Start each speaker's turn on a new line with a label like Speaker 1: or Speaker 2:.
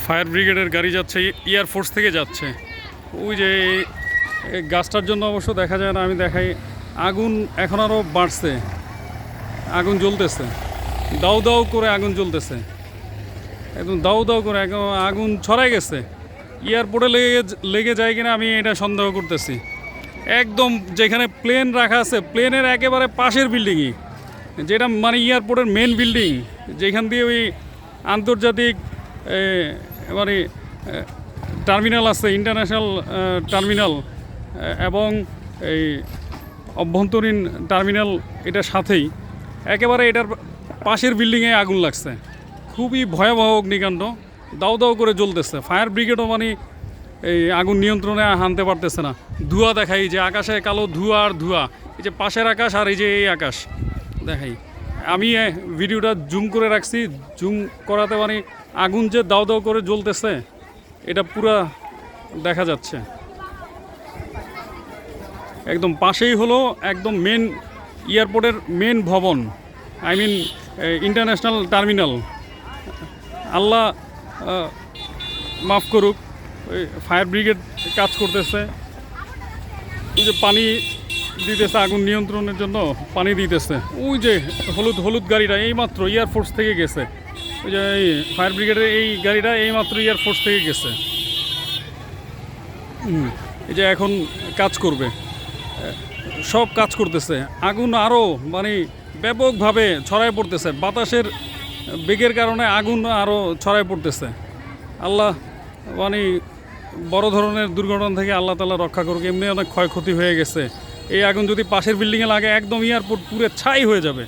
Speaker 1: Fire ব্রিগেডের গাড়ি যাচ্ছে, এয়ারফোর্স থেকে যাচ্ছে। ওই যে এই গাছটার জন্য অবশ্য দেখা যায় না, আমি দেখাই। আগুন এখন আরও বাড়ছে, আগুন জ্বলতেছে, দাউ দাউ করে আগুন জ্বলতেছে, একদম দাউ দাউ করে একদম আগুন ছড়াই গেছে। এয়ারপোর্টে লেগে যায় কিনা আমি এটা সন্দেহ করতেছি। একদম যেখানে প্লেন রাখা আছে, প্লেনের একেবারে পাশের বিল্ডিংই, যেটা মানে এয়ারপোর্টের মেন বিল্ডিং, যেখান দিয়ে ওই আন্তর্জাতিক মানে টার্মিনাল আছে, ইন্টারন্যাশনাল টার্মিনাল এবং এই অভ্যন্তরীণ টার্মিনাল, এটার সাথেই একেবারে এটার পাশের বিল্ডিংয়ে আগুন লাগছে। খুবই ভয়াবহ অগ্নিকাণ্ড, দাউ দাউ করে জ্বলতেছে। ফায়ার ব্রিগেডও মানে এই আগুন নিয়ন্ত্রণে আনতে পারতেছে না। ধোঁয়া দেখাই, যে আকাশে কালো ধোঁয়া আর ধোঁয়া, এই যে পাশের আকাশ আর এই যে এই আকাশ দেখাই। আমি ভিডিওটা জুম করে রাখছি, জুম করাতে মানে আগুন যে দাউ দাউ করে জ্বলতেছে এটা পুরা দেখা যাচ্ছে। একদম পাশেই হলো একদম মেন এয়ারপোর্টের মেন ভবন, আই মিন ইন্টারন্যাশনাল টার্মিনাল। আল্লাহ মাফ করুক, ফায়ার ব্রিগেড কাজ করতেছে, ওই যে পানি দিতেছে আগুন নিয়ন্ত্রণের জন্য, পানি দিতেছে। ওই যে হলুদ হলুদ গাড়িটা এইমাত্র এয়ারফোর্স থেকে গেছে, ওই যে এই ফায়ার ব্রিগেডের এই গাড়িটা এইমাত্র এয়ারফোর্স থেকে গেছে। এই যে এখন কাজ করবে, সব কাজ করতেছে। আগুন আরও মানে ব্যাপকভাবে ছড়ায় পড়তেছে, বাতাসের বেগের কারণে আগুন আরও ছড়ায় পড়তেছে। আল্লাহ মানে বড় ধরনের দুর্ঘটনা থেকে আল্লাহ তাআলা রক্ষা করুক। এমনি অনেক ক্ষয়ক্ষতি হয়ে গেছে। এই আগুন যদি পাশের বিল্ডিংয়ে লাগে একদম এয়ারপোর্ট পুরো ছাই হয়ে যাবে।